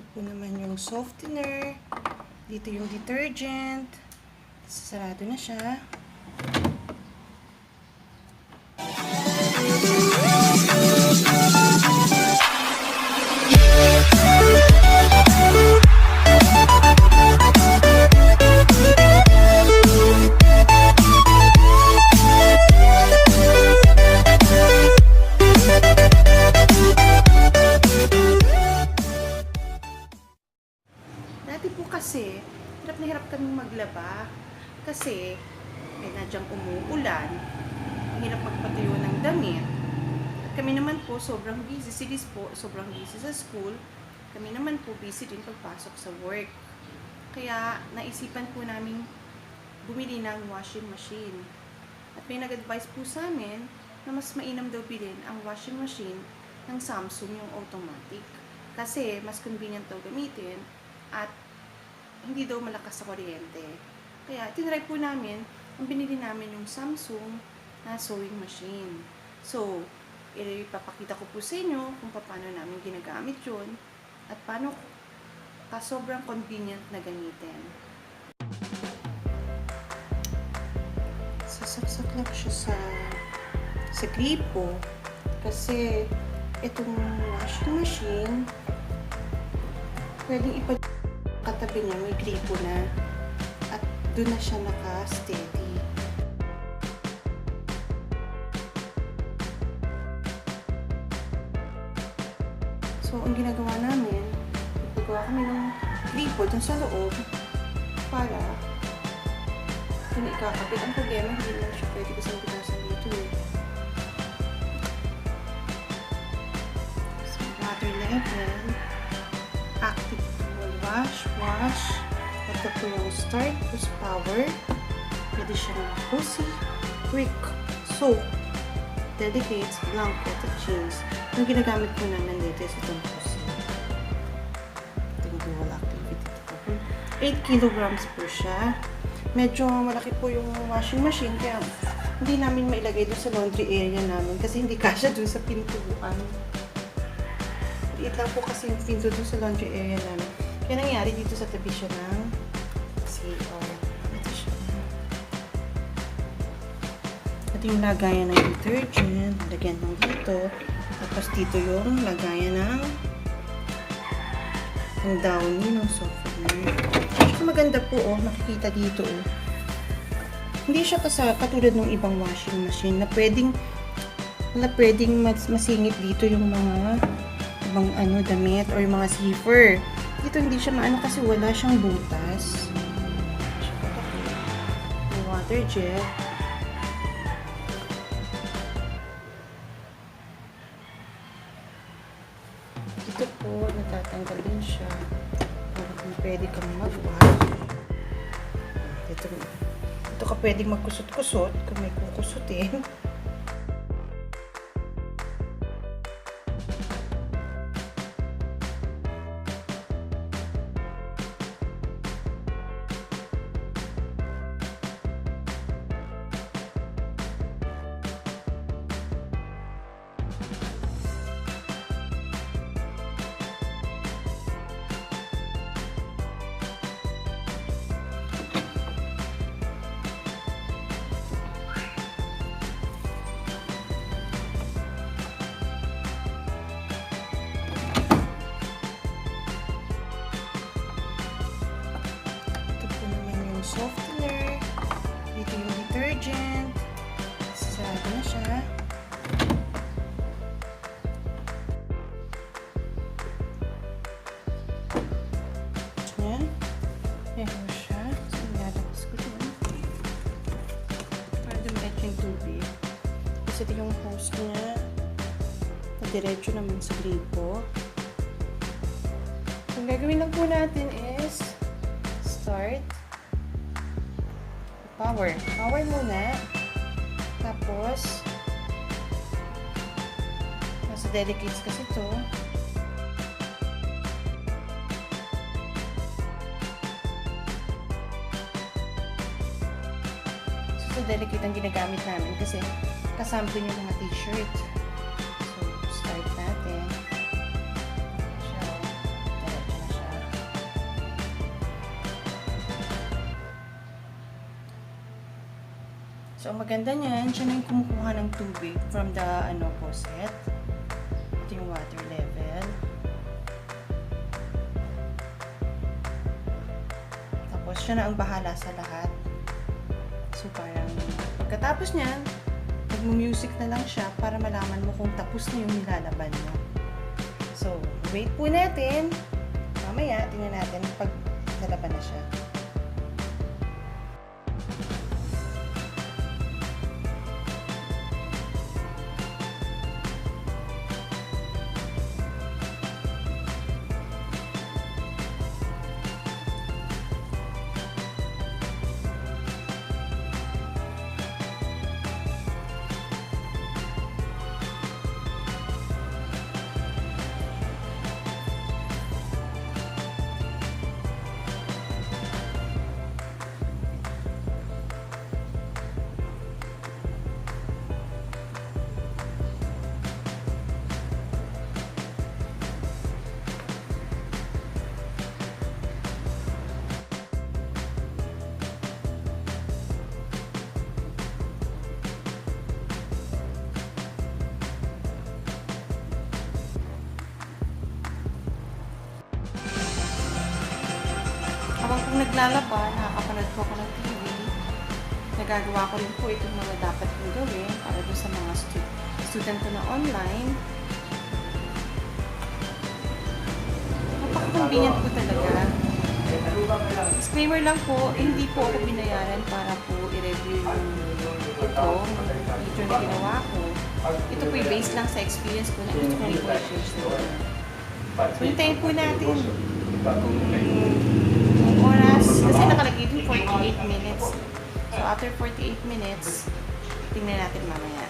Ito po naman yung softener. Dito yung detergent. Sarado na siya. Dati po kasi, hirap na hirap kaming maglaba kasi nadyang umuulan, hirap magpatuyo ng damit. At kami naman po sobrang busy, si Liz po sobrang busy sa school, kami naman po busy din pagpasok sa work. Kaya naisipan po namin bumili ng washing machine. At may nag-advise po sa amin na mas mainam daw bilhin ang washing machine ng Samsung, yung automatic. Kasi mas convenient daw gamitin at hindi daw malakas sa kuryente. Kaya tinry po namin, ang binili namin yung Samsung na sewing machine. So, ipapakita ko po sa inyo kung paano namin ginagamit yun at paano sobrang convenient na gamitin. Sasaksak lang siya sa gripo kasi itong washing machine pwedeng katabi niya, may gripo na at doon na siya naka-steady. So, ang ginagawa namin, ipagawa kami ng gripo dun sa loob para kung ikakabit. Ang problema, hindi na siya pwede kasi magbigasan dito eh. So, water level, active wash. Ito po yung start, push power. Pwede siyang pussy, quick, soak, dedicates, blanket, at jeans. Yung ginagamit po namin dito is itong pussy. Ito yung dual activity. 8 kilograms po siya. Medyo malaki po yung washing machine, kaya hindi namin mailagay doon sa laundry area namin kasi hindi kasya doon sa pintuan. Liit lang po kasi yung pinto doon sa laundry area namin. Kaya nangyari dito sa tabi siya ng CR. Ito siya. Ito yung lagayan ng detergent. Lagyan ng dito. Tapos dito yung lagayan ng downy ng softener. So, maganda po oh. Makikita dito oh. Hindi siya katulad ng ibang washing machine na pwedeng masingit dito yung mga ibang damit or yung mga zipper. Dito hindi siya maano kasi wala siyang butas. May water jet. Dito po, natatanggal din siya para kung pwede kang mag-wash. Dito ka pwedeng magkusot-kusot kung may kukusutin. Softener, dito yung detergent, sarado na siya. Yan, ayan mo siya. So, nilalakas ko dun para dumiretso yung tubig kasi ito yung hose niya na diretso naman sa gripo. Ang gagawin lang po natin is start power muna, tapos nasa delicates kasi ito. So delicate ang ginagamit namin kasi kasample yung mga t-shirt. So start natin. So, diretso na siya. So, ang maganda niyan, siya na yung kumukuha ng tubig from the faucet. Ito yung water level. Tapos, siya na ang bahala sa lahat. So, parang pagkatapos niyan, mag-music na lang siya para malaman mo kung tapos na yung nilalaban mo. So, wait po natin. Mamaya, tingnan natin pag nalaban na siya. Habang kung naglalaba, nakakapanood po ako ng TV, nagagawa ko rin po itong mga dapat kong gawin para doon sa mga student ko na online. Napaka-convenient po talaga. Disclaimer lang po, hindi po ako binayaran para po i-review yung video na ginawa ko. Ito po i-base lang sa experience ko na gusto ko rin po i-share sa inyo. So, hintayin po natin kung oras, kasi nakalagay din 48 minutes. So, after 48 minutes, tingnan natin mamaya.